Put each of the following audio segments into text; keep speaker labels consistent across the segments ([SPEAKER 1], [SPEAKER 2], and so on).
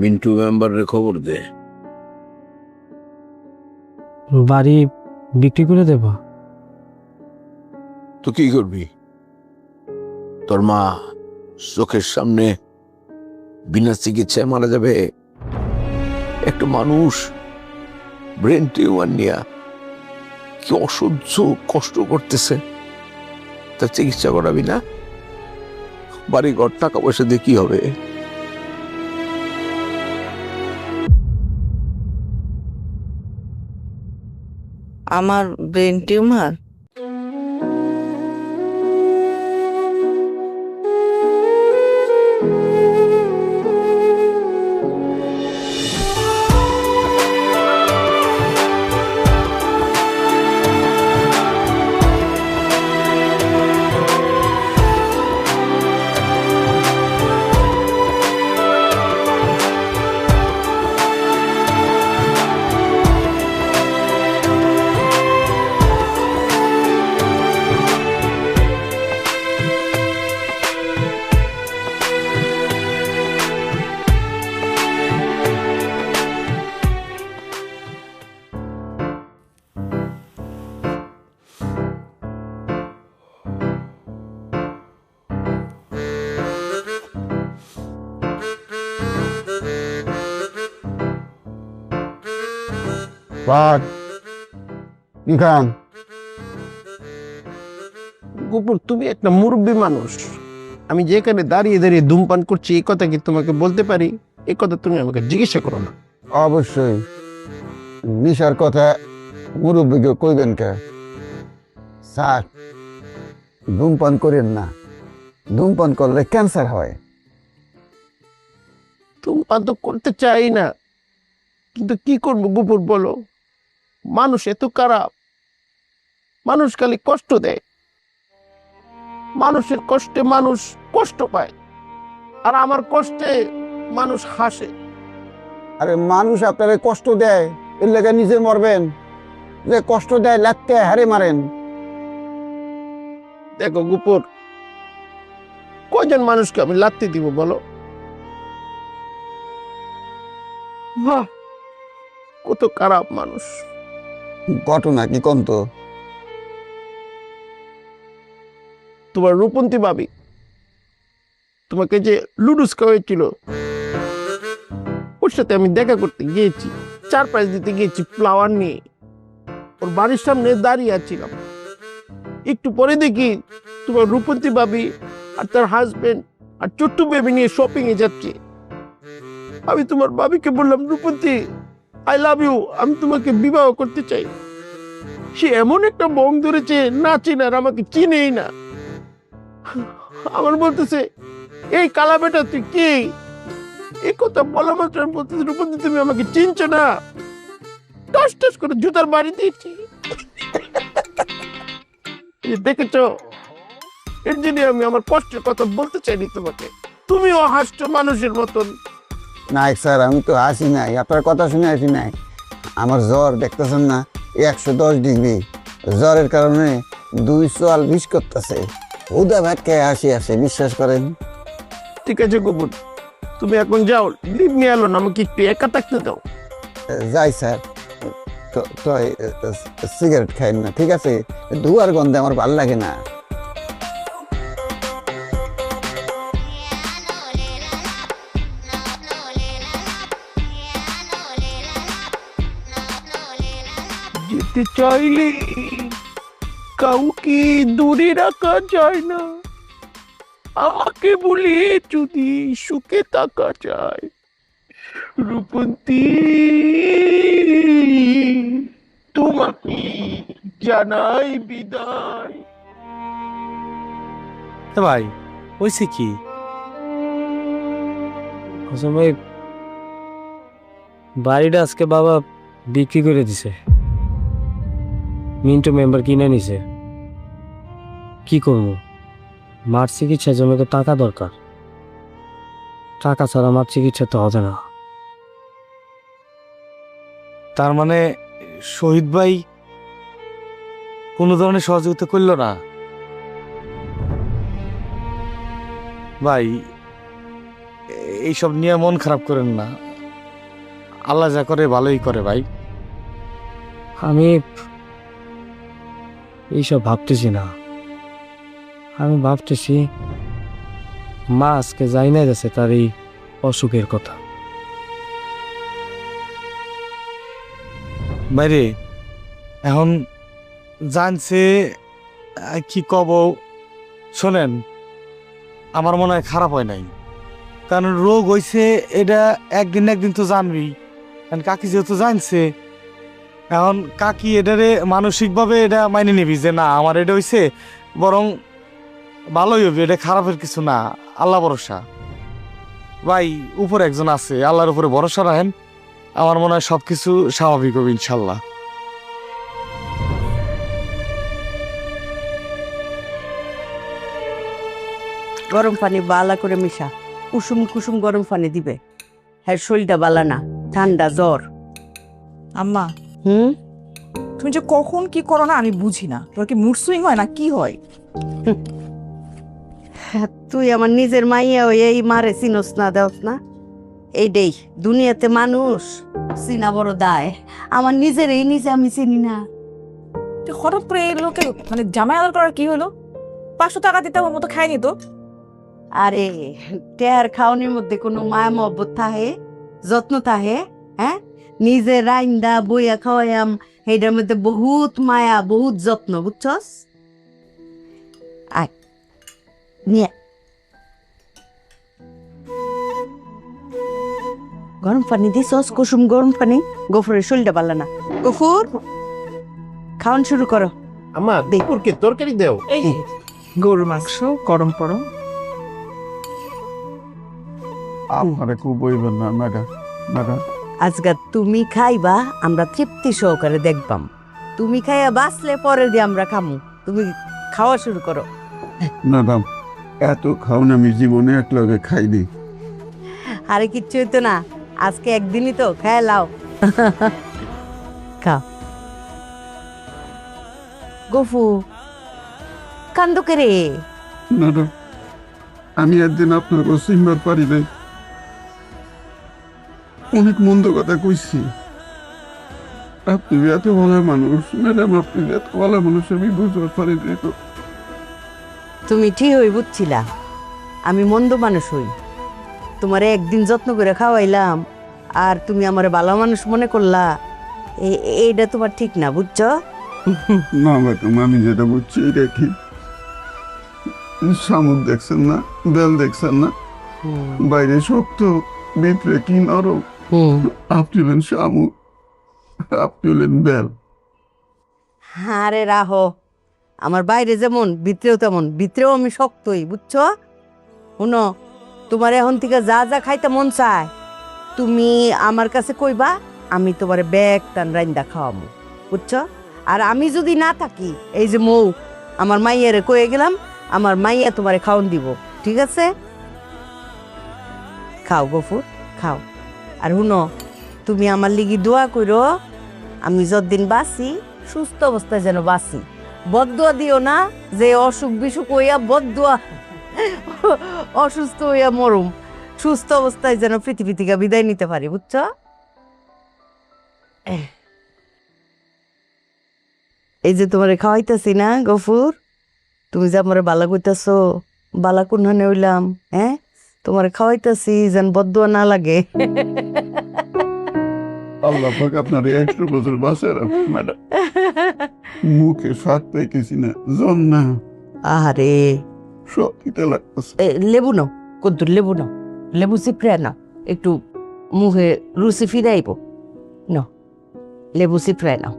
[SPEAKER 1] মিন্টু মেম্বারের খবর দে।
[SPEAKER 2] বাড়ি বিক্রি করে দেব।
[SPEAKER 1] তো কি করবি? তোর মা চোখের সামনে বিনা চিকিৎসায় মারা যাবে। একটা মানুষ ব্রেন টিউমার নিয়ে কি অসহ্য কষ্ট করতেছে, তার চিকিৎসা করাবি না? বাড়ি ঘর টাকা পয়সা দিয়ে কি হবে?
[SPEAKER 3] আমার ব্রেন টিউমার?
[SPEAKER 4] গোপুর, তুমি একটা মুরব্বী মানুষ। আমি যেখানে দাঁড়িয়ে দাঁড়িয়ে ধূমপান করছি এই কথা কি তোমাকে বলতে পারি? এই কথা তুমি আমাকে জিজ্ঞাসা করো না।
[SPEAKER 5] অবশ্যই নিশার কথা মুরব্বীকে কইবেন কে? স্যার, ধূমপান করেন না, ধূমপান করলে ক্যান্সার হয়।
[SPEAKER 4] ধূমপান তো করতে চাই না, কিন্তু কি করবো গোপুর বলো? মানুষ এত খারাপ, মানুষ খালি কষ্ট দেয়, মানুষের কষ্টে মানুষ কষ্ট পায়, আর আমার কষ্টে মানুষ হাসে।
[SPEAKER 5] আরে মানুষ আপনারে কষ্ট দেয়, এর লেগে নিজে মরবেন? যে কষ্ট দেয় লাগতে হারে মারেন।
[SPEAKER 4] দেখো গোপুর, কয়জন মানুষকে আমি লাত্তি দিব বলো? বাহ, কত খারাপ মানুষ।
[SPEAKER 5] ঘটনা কি কন্ত?
[SPEAKER 4] তোমার রূপন্তী ভাবি তোমাকে যে লুডুস খাওয়াইছিল, ওর সাথে আমি দেখা করতে গিয়েছি, সারপ্রাইজ দিতে গিয়েছি ফ্লাওয়ার নিয়ে। ওর বাড়ির সামনে দাঁড়িয়ে আছিলাম, একটু পরে দেখি তোমার রূপন্তী ভাবি আর তার হাজবেন্ড আর ছোট্ট বেবি নিয়ে শপিং এ যাচ্ছে। আমি তোমার ভাবিকে বললাম, রূপন্তী, আই লাভ ইউ, আমি তোমাকে বিবাহ করতে চাই। সে এমন একটা বং ধরেছে, না চিনার, আমাকে চিনেই না। আমার বলতেছে, এই কালা বেটা তুই কি? এই কথা বলা মাত্র আমি বলতেছি, রূপন্তী তুমি আমাকে চিনছো না? টস টস করে জুতার বাড়ি দিয়েছি। দেখেছ, এর জন্য আমি আমার কষ্টের কথা বলতে চাইনি তোমাকে। তুমিও হাসছো মানুষের মতন।
[SPEAKER 5] না স্যার, আমি তো আসি নাই, আপনার কথা শুনে আসি নাই। আমার জ্বর দেখতেছেন না, 110 ডিগ্রি। জ্বরের কারণে 220 করতেছে। উদা ভাত খেয়ে আসি, বিশ্বাস করেন।
[SPEAKER 4] ঠিক আছে গোপুর, তুমি এখন যাও, লিভ মি অ্যালোন, আমাকে একটু একা থাকতে দাও।
[SPEAKER 5] যাই স্যার, তো সিগারেট খাইন না, ঠিক আছে? ধোঁয়ার গন্ধে আমার ভালো লাগে না।
[SPEAKER 4] যেতে চাইলে কাউকে দূরে রাখা যায় না, আমাকে বলে যদি সুখে থাকা যায়। রূপন্তী, তোমাকে জানাই বিদায়।
[SPEAKER 2] ভাই হয়েছে কি? ভাই, বাড়িটা আজকে বাবা বিক্রি করে দিছে, মিন্টু মেম্বার কিনে নিছে। কি করবো? মার চিকিৎসার জন্য তো টাকা দরকার, টাকা ছাড়া মার চিকিৎসা তো হবে না।
[SPEAKER 6] তার মানে শহীদ ভাই কোনো ধরনের সহযোগিতা করলো না? ভাই, এইসব নিয়ে মন খারাপ করেন না। আল্লাহ যা করে ভালোই করে ভাই।
[SPEAKER 2] আমি এইসব ভাবতেছি না, আমি ভাবতেছি মা আজকে যাই না যাচ্ছে তার এই অসুখের কথা।
[SPEAKER 6] বাইরে এখন জানছে কি কব, শোনেন আমার মনে হয় খারাপ হয় নাই, কারণ রোগ হইছে এটা একদিন না একদিন তো জানবি। কারণ কাকি যেহেতু জানছে, এখন কাকি এটারে মানসিকভাবে এটা মাইনে নিবি যে না আমার এটা হইছে, বরং ভালোই হবে, এটা খারাপের কিছু না, আল্লাহ ভরসা। ভাই উপরে একজন আছে, আল্লাহর উপরে ভরসা রাখেন, আমার মনে হয় সবকিছু স্বাভাবিক হবে ইনশাল্লাহ।
[SPEAKER 7] গরম পানি বালা করে মিশা, কুসুম কুসুম গরম পানি দিবে। হ্যাঁ, শরীরটা বালা না, ঠান্ডা জ্বর।
[SPEAKER 8] আম্মা,
[SPEAKER 7] হুম,
[SPEAKER 8] তুমি যে কখন কি করো না আমি বুঝি না। তোর কি মুড সুইং হয় না কি হয়?
[SPEAKER 7] তুই আমার নিজের মাইয়া হয়ে এই মারে চিনস না, দেওস না। এইটাই দুনিয়াতে মানুষ চিনা বড় দায়। আমার নিজের এই নিজে আমি চিনি না।
[SPEAKER 8] তুই হঠাৎ করে এই লোকে মানে জামাই আদর করার কি হলো? 500 টাকা দিতে আমার মতো খায়নি তো।
[SPEAKER 7] আরে টেয়ার খাওয়ানির মধ্যে কোনো মায়া মহব্বত থাহে, যত্ন থাহে? হ্যাঁ, নিজে রাইন্দা বইয়া খাওয়াইয়াম, এইটার মধ্যে বহুত মায়া, বহুত যত্ন, বুঝছস? আয় নিয়ে গরম পানি দিছস, কুসুম গরম পানি। গফুরের শরীরটা ভালো না। গফুর, খাওয়ান শুরু করো।
[SPEAKER 4] আমার দুপুরকে তরকারি দেও।
[SPEAKER 8] এই গরুর মাংস গরম করো।
[SPEAKER 5] আপনারা খুব বইবেন না ম্যাডাম, ম্যাডাম।
[SPEAKER 7] আজকে তুমি খাইবা, আমরা তৃপ্তি সহকারে দেখবাম। তুমি খাইয়া বাঁচলে পরে দিয়ে আমরা খামু। তুমি খাওয়া শুরু করো।
[SPEAKER 5] ম্যাডাম, এত খাওন আমি জীবনে এক লগে খাইনি।
[SPEAKER 7] আরে কিচ্ছু হইতো না, আজকে একদিনই তো, খায় লাও। খাও। গফু কান্দকে রে।
[SPEAKER 5] ম্যাডাম, আমি একদিন আপনার চিনবার পারি নাই, অনেক মন্দ কথা কইছি। আপনি এত ভালো মানুষ ম্যাডাম, আপনি এত ভালো মানুষ আমি বুঝতে পারি নাই তো।
[SPEAKER 7] তুমি ঠিক হই বুঝছিলা, আমি মন্দ মানুষ হই। তোমারে একদিন যত্ন করে খাওয়াইলাম আর তুমি আমার ভালো মানুষ মনে করলা, এইটা তোমার ঠিক না, বুঝছো?
[SPEAKER 5] না ম্যাডাম, আমি যেটা বুঝছি এটা কি, শামুক দেখছেন না, বেল দেখছেন না, বাইরে শক্ত ভিতরে কি নরম। আপনি হলেন শামুক, আপনি হলেন বেল।
[SPEAKER 7] আরে রাহো, আমার বাইরে যেমন ভিতরেও তেমন, ভিতরেও আমি শক্তই, বুঝছো? শুনো, তোমার এখন থেকে যা যা খাইতে মন চায় তুমি আমার কাছে কইবা, আমি তোমারে ব্যাগ টান রাইন্দা খাওয়াবো, বুঝছো? আর আমি যদি না থাকি, এই যে মৌ আমার মাইয়ারে কয়ে গেলাম, আমার মাইয়া তোমারে খাওন দিব, ঠিক আছে? খাও গফুর, খাও। আর শুনো, তুমি আমার লিগি দোয়া করো, আমি যতদিন বাঁচি সুস্থ অবস্থায় যেন বাঁচি। বদদোয়া দিও না যে অসুখ বিসুখ হইয়া বদদোয়া, অসুস্থ হইয়া মরুম। সুস্থ অবস্থায় যেন পৃথিবী থেকে বিদায় নিতে পারি, বুঝছো? এই যে তোমারে খাওয়াইতেছি না গফুর, তুমি যে আমার বালা কইতাছো, বালা কোনখানে হইলাম? হ্যাঁ, তোমারে খাওয়াইতেছি যেন বদদোয়া না লাগে।
[SPEAKER 5] আল্লাহ পাক আপনার 100 বছর বাঁচায় রাখুন ম্যাডাম। মুখে স্বাদ পাইতেছি না, জন না,
[SPEAKER 7] আরে
[SPEAKER 5] সব দিতে লাগতেছে।
[SPEAKER 7] লেবু নাও, কদ্দুর লেবু নাও, লেবু চিপড়ে নাও, একটু মুখে রুচি ফিরাইব। নাও, লেবু চিপড়ে নাও।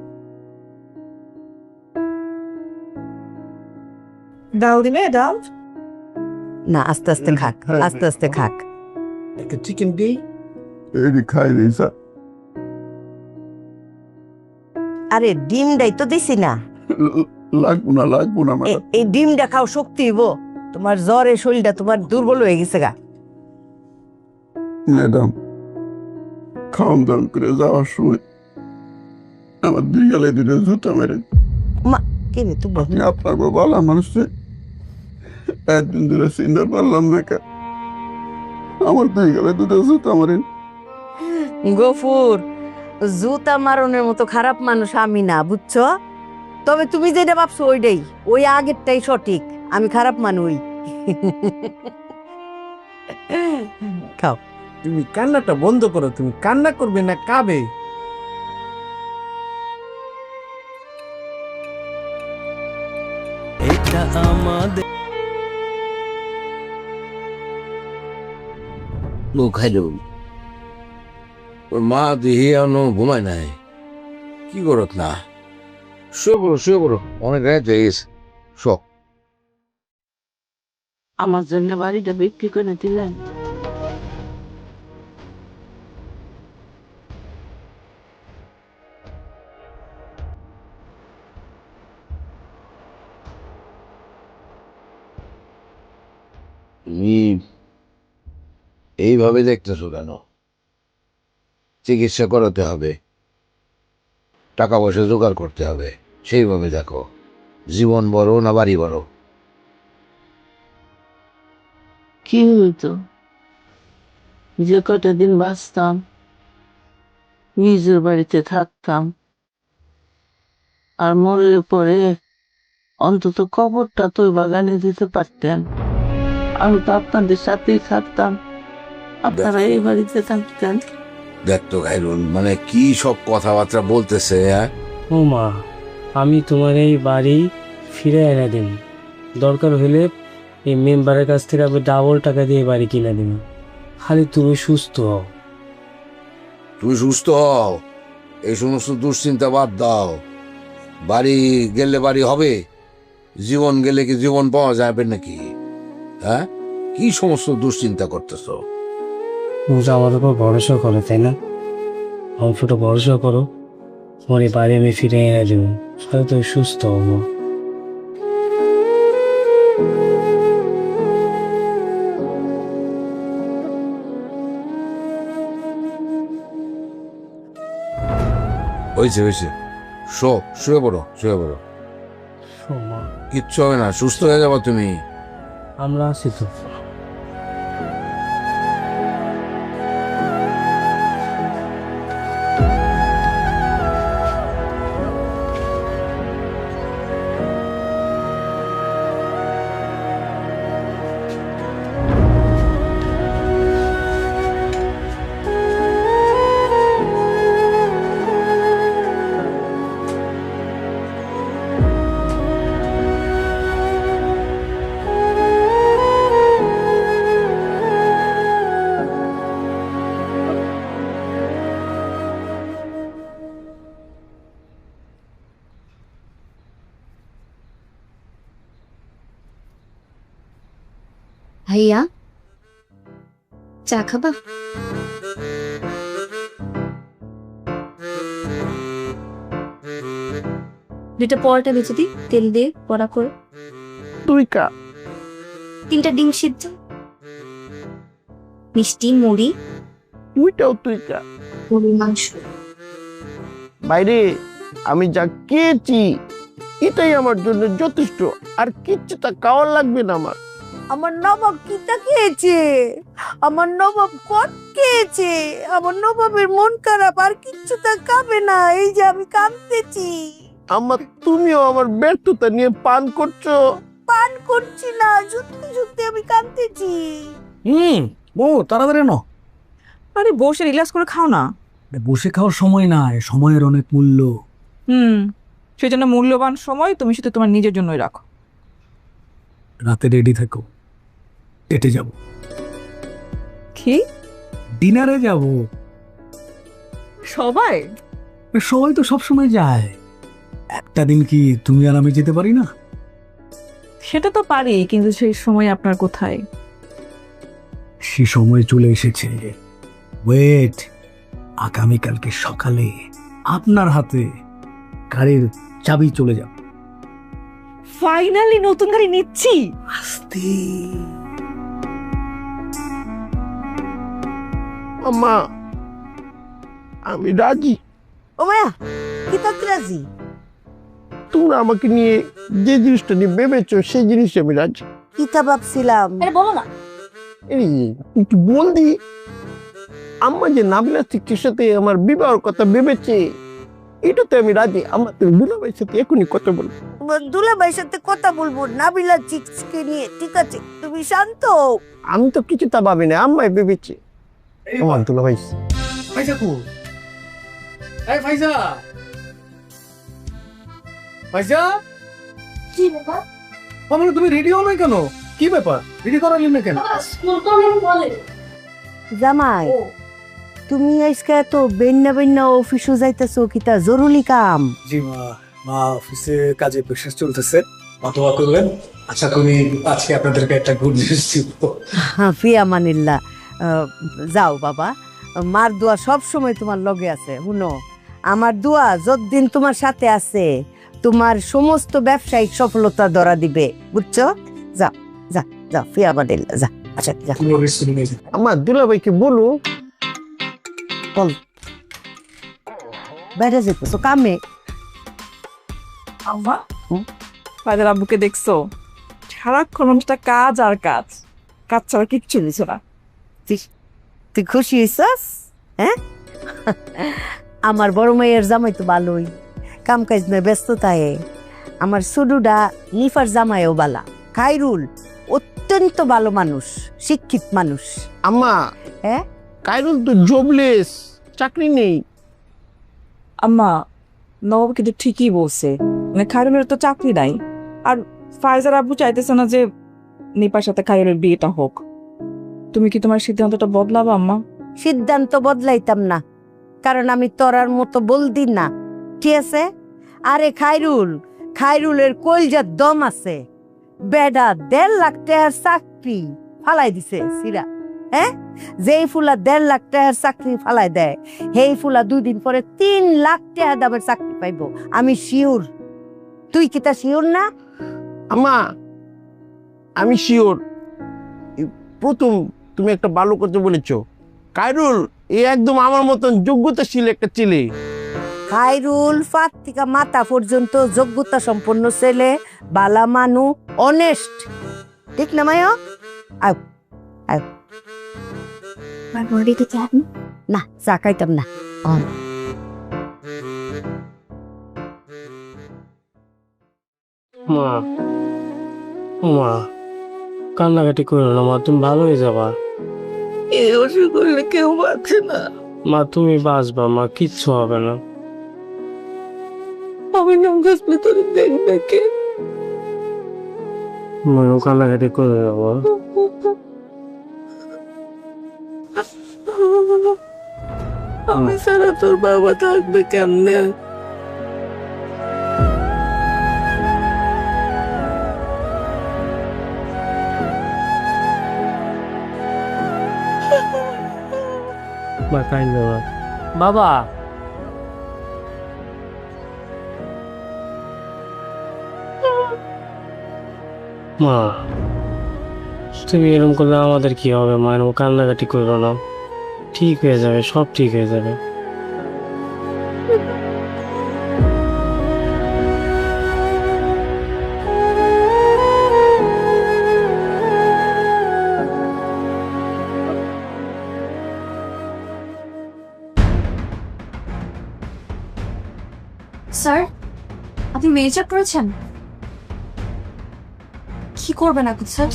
[SPEAKER 8] ডাল দিবে ডাল?
[SPEAKER 7] না, আস্তে আস্তে খাক, আস্তে আস্তে খাক।
[SPEAKER 4] একটা চিকেন দিই।
[SPEAKER 5] এটি খাই নেই স্যার।
[SPEAKER 7] আরে ডিমটাই তো দিছি না।
[SPEAKER 5] লাগবো না, লাগবো না ম্যাডাম।
[SPEAKER 7] এই ডিমটা খাও, শক্তি হইব। তোমার জ্বরে শরীরটা তোমার দুর্বল হয়ে গেছে গা।
[SPEAKER 5] ম্যাডাম, খাওয়ান দাওয়ান করে যাওয়ার সময় আমার 2 গালে 2টা জুতা মেরে।
[SPEAKER 7] মা কে রে তুমি?
[SPEAKER 5] আপনি আপনার ভালো মানুষে একদিন ধরে চিনতে পারলাম না কে, আমার 2 গালে 2টা জুতা মারেন।
[SPEAKER 7] গফুর, জুতা মারনের মতো খারাপ মানুষ আমি না, বুঝছো? তবে তুমি যেটা ভাবছো ওইটাই, ওই আগেরটাই সঠিক। আমি খারাপ মানুষ। খাও।
[SPEAKER 4] তুমি কান্নাটা বন্ধ করো, তুমি কান্না করবে না কাবে।
[SPEAKER 1] লো খাইলো ওর মা দেহি এখনো ঘুমায় নাই, কি করত না? শুয়ে পড়ো অনেক রাত হয়ে গেছে। শোক
[SPEAKER 3] আমার জন্য বাড়িটা বিক্রি করে দিলেন?
[SPEAKER 1] তুমি এইভাবে দেখতেছো কেন? চিকিৎসা করাতে হবে, টাকা পয়সা জোগাড় করতে হবে, সেইভাবে দেখো। জীবন বড় না বাড়ি বড়?
[SPEAKER 3] কি হইতো যে কটা দিন বাঁচতাম, নিজের বাড়িতে থাকতাম, আর মরলে পরে অন্তত কবরটা তো বাগানে দিতে পারতেন। আমি তো আপনাদের সাথেই থাকতাম, আপনারা এই বাড়িতে থাকতেন।
[SPEAKER 1] দেখতো খাইরুল, মানে কি সব কথাবার্তা বলতেছে। হ্যাঁ
[SPEAKER 2] ও মা, আমি তোমার এই বাড়ি ফিরে এনে দিন, দরকার হলে এই মেম্বারের কাছ থেকে আমি ডাবল টাকা দিয়ে বাড়ি কিনে দিন, খালি তুমি সুস্থ হও।
[SPEAKER 1] তুমি সুস্থ হও, এই সমস্ত দুশ্চিন্তা বাদ দাও। বাড়ি গেলে বাড়ি হবে, জীবন গেলে কি জীবন পাওয়া যাবে নাকি? হ্যাঁ, কি সমস্ত দুশ্চিন্তা করতেছো?
[SPEAKER 2] তুমি তো আমার উপর ভরসা করো, তাই না? অল্পটা ভরসা করো, তোমার এই বাড়ি আমি ফিরে এনে দেবো, তাহলে তুমি সুস্থ হবো।
[SPEAKER 1] হয়েছে, শুয়ে পড়ো।
[SPEAKER 2] মা,
[SPEAKER 1] কিচ্ছু হবে না, সুস্থ হয়ে যাবো তুমি।
[SPEAKER 2] আমরা আছি তো।
[SPEAKER 9] ভাইয়া, চা খাবা? দুটা পরোটা ভেজে দিই তেল দিয়ে বড়া করে,
[SPEAKER 4] তুই কা
[SPEAKER 9] 3টা ডিম সিদ্ধ, মিষ্টি মুড়ি,
[SPEAKER 4] তুইটাও তুই কা।
[SPEAKER 9] গরুর মাংস।
[SPEAKER 4] বাইরে আমি যা খেয়েছি এটাই আমার জন্য যথেষ্ট, আর কিচ্ছু তা খাওয়ার লাগবে না আমার।
[SPEAKER 7] আমার নবাব কিতা খেয়েছে, আমার নবাব কট খেয়েছে, আমার নবাবের মন খারাপ, আর কিচ্ছু তা খাবে না। এই যে আমি কাঁদতেছি।
[SPEAKER 4] আমার তুমিও আমার ব্যর্থতা নিয়ে পান করছো।
[SPEAKER 7] পান করছি না, সত্যি সত্যি আমি কাঁদতেছি।
[SPEAKER 6] ও তাড়াতাড়ি ন,
[SPEAKER 8] আরে বসে রিল্যাক্স করে খাও না।
[SPEAKER 6] বসে খাওয়ার সময় নাই, সময়ের অনেক মূল্য।
[SPEAKER 8] সেই জন্য মূল্যবান সময় তুমি শুধু তোমার নিজের জন্যই রাখো।
[SPEAKER 6] রাতে রেডি থাকো, ডেটে যাব।
[SPEAKER 8] কি?
[SPEAKER 6] ডিনারে যাব।
[SPEAKER 8] সবাই?
[SPEAKER 6] সবাই তো সবসময় যায়, একটা দিন কি তুমি আর আমি যেতে পারি না?
[SPEAKER 8] সেটা তো পারি, কিন্তু সেই সময় আপনার কোথায়?
[SPEAKER 6] সে সময় চলে এসেছে। ওয়েট, আগামীকালকে সকালে আপনার হাতে গাড়ির চাবি চলে যাবে।
[SPEAKER 8] ফাইনালি নতুন গাড়ি নিচ্ছি।
[SPEAKER 6] আস্তে।
[SPEAKER 4] আম্মা, আমি রাজি।
[SPEAKER 7] ও মায়া, কিতা রাজি?
[SPEAKER 4] তোমরা আমাকে নিয়ে যে জিনিসটা নিয়ে ভেবেছো সেই জিনিসটা আমি রাজি।
[SPEAKER 7] কিতা ভাবছিলাম?
[SPEAKER 9] আরে বলো না।
[SPEAKER 4] এই একটু বল দি। আম্মা যে নাবিলা চিকির সাথে আমার বিবাহের কথা ভেবেছে, এটাতে আমি রাজি। আম্মা তুমি দুলাভাইয়ের সাথে এখনই কথা বলবো।
[SPEAKER 7] দুলাভাইয়ের সাথে কথা বলবো নাবিলা চিক্সকে নিয়ে, ঠিক আছে? তুমি শান্ত হও।
[SPEAKER 4] আমি তো কিছু তা ভাবি না, আম্মাই ভেবেছে। আমার দুলাভাই
[SPEAKER 6] ফাইজা কো? এই ফাইজা, ফাইজা,
[SPEAKER 9] কি ব্যাপার?
[SPEAKER 6] মামা তুমি রেডি হও না কেন? কি ব্যাপার, রেডি করালি না কেন?
[SPEAKER 9] স্কুল তো আমি বলে
[SPEAKER 7] জামাই, তুমি আজকে এত বেন্না অফিসে যাইতেছো, কিতা জরুরি কাম?
[SPEAKER 10] জি মা, অফিসে কাজে প্রেশার চলতেছে, মা দোয়া করবেন। আশা করি আজকে আপনাদেরকে একটা গুড নিউজ দিব।
[SPEAKER 7] ফি আমানিল্লাহ। যাও বাবা, মার দোয়া সব সময় তোমার লগে আছে। শুনো, আমার দোয়া যতদিন তোমার সাথে আছে, তোমার সমস্ত ব্যবসায়িক সফলতা ধরা দিবে, বুঝছো? যাও যাও যাও, ফি আমানিল্লাহ, যা। আচ্ছা যা।
[SPEAKER 4] আমার দুলাভাইকে বলো।
[SPEAKER 7] বল, বাইরে যেতেছো কামে?
[SPEAKER 8] আম্মা, ফায়দার আব্বুকে দেখছো? সারাক্ষণ একটা কাজ আর কাজ, কাজ ছাড়া কিচ্ছু দিছো না।
[SPEAKER 7] তুই খুশি হইছস? হ্যাঁ, আমার বড় মেয়ের জামাই তো ভালোই, কাম কাজ নয়, ব্যস্ততায়। আমার সুডুডা নিফার জামাইও বালা। খাইরুল অত্যন্ত ভালো মানুষ, শিক্ষিত মানুষ।
[SPEAKER 4] আম্মা,
[SPEAKER 7] হ্যাঁ,
[SPEAKER 4] কাইরুল তো জবলেস, চাকরি নেই।
[SPEAKER 8] আম্মা, নবাব কিন্তু ঠিকই বলছে, মানে খায়রুলের তো চাকরি নাই। আর ফায়জার আব্বু চাইতেছে না যে নিপার সাথে খায়রুলের বিয়েটা হোক। তুমি কি তোমার সিদ্ধান্তটা বদলাবা আম্মা?
[SPEAKER 7] সিদ্ধান্ত বদলাইতাম না, কারণ আমি তোরার মতো বলদি না, ঠিক আছে? আরে খায়রুলের কলজার দম আছে। বেডা 1.5 লাখ টাকার চাকরি ফালাই দিছে সিরা। হ্যাঁ, যেই ফুলা 1.5 লাখ টাকার চাকরি ফালাই দেয়, সেই ফুলা 2 দিন পরে 3 লাখ টাকা দামের চাকরি পাইবো। আমি শিওর। তুই কি তা শিওর না?
[SPEAKER 4] আম্মা, আমি শিওর। প্রথম তুমি একটা ভালো কথা বলেছো। কাইরুল এ একদম আমার মতন যোগ্যতাশীল একটা ছেলে।
[SPEAKER 7] খায়রুল ফাত থেকে মাথা পর্যন্ত যোগ্যতা সম্পন্ন ছেলে, বালা মানু, অনেস্ট, ঠিক না মায়া? আয় আয়। না, চা খাইতাম না।
[SPEAKER 2] মা, ও মা, কান্নাকাটি করো না মা, তুমি ভালো হয়ে যাবা।
[SPEAKER 3] এই অসুখ করলে কেউ বাঁচে না।
[SPEAKER 2] মা তুমি বাঁচবা মা, কিচ্ছু হবে না।
[SPEAKER 3] আমি নাম হাসপাতালে দেখবে কে?
[SPEAKER 2] মা কান্নাকাটি করে যাবো।
[SPEAKER 3] আমি ছাড়া তোর বাবা থাকবে কেমনে?
[SPEAKER 2] মা কাইন্দ না। বাবা, মা তুমি এরকম করলে আমাদের কি হবে মা? এরকম কান্নাকাটি করো না, ঠিক হয়ে যাবে, সব ঠিক হয়ে যাবে।
[SPEAKER 9] স্যার, আপনি মেজর করেছেন? কি করবেন এখন স্যার?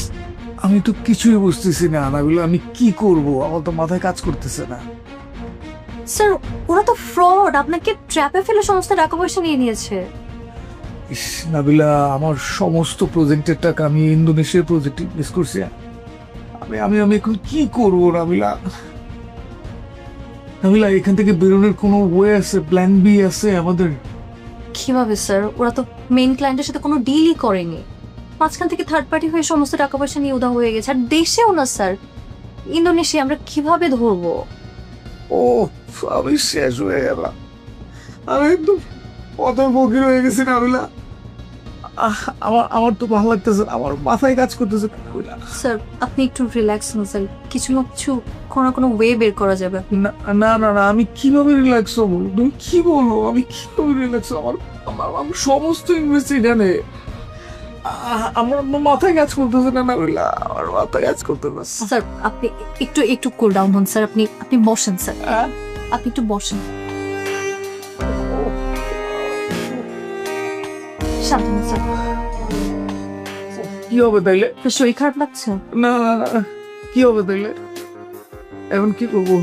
[SPEAKER 10] আমি তো কিছুই বুঝতেছি না নাবিলা, আমি কি করব? আমার তো মাথায় কাজ করতেছে না।
[SPEAKER 9] স্যার, ওরা তো ফ্রড, আপনাকে ট্র্যাপে ফেলে সমস্ত টাকা পয়সা নিয়ে নিয়েছে।
[SPEAKER 10] ইস নাবিলা, আমার সমস্ত প্রজেক্টের টাকা আমি ইন্দোনেশিয়ার প্রজেক্টে ইনভেস্ট করছি। আমি এখন কি করবো নাবিলা? নাবিলা, এখান থেকে বেরোনোর কোনো ওয়ে আছে? প্ল্যান বি আছে আমাদের?
[SPEAKER 9] কিভাবে স্যার? ওরা তো মেইন ক্লায়েন্টের সাথে কোনো ডিলই করেনি, মাঝখান থেকে থার্ড পার্টি হয়ে সমস্ত টাকা পয়সা নিয়ে উদা হয়ে গেছে। আর দেশেও না স্যার, ইন্দোনেশিয়া, আমরা কিভাবে ধরবো?
[SPEAKER 10] ও, আমি শেষ হয়ে গেলাম। আমি একদম পথের ফকির হয়ে গেছি নাবিলা। আমার তো ভালো লাগতেছে, আমার মাথায় কাজ করতেছে।
[SPEAKER 9] স্যার, আপনি একটু রিল্যাক্স হন স্যার, কিছু না কিছু কোনো ওয়ে বের করা যাবে।
[SPEAKER 10] না না না না, আমি কিভাবে রিল্যাক্স হবো? তুমি কি বলো? আমি কিভাবে রিল্যাক্স হবো? আমার সমস্ত ইনভেস্ট এখানে। আমার মাথায় কাজ করতেছে না নাবিলা, আমার মাথায় কাজ করতেছে না।
[SPEAKER 9] স্যার আপনি একটু একটু কুল ডাউন হন স্যার, আপনি আপনি বসেন স্যার, আপনি একটু বসেন। শান্ত হন স্যার।
[SPEAKER 10] কি হবে তাইলে?
[SPEAKER 9] তো শরীর খারাপ লাগছে?
[SPEAKER 10] না না না, কি হবে তাইলে? এখন কি করবো?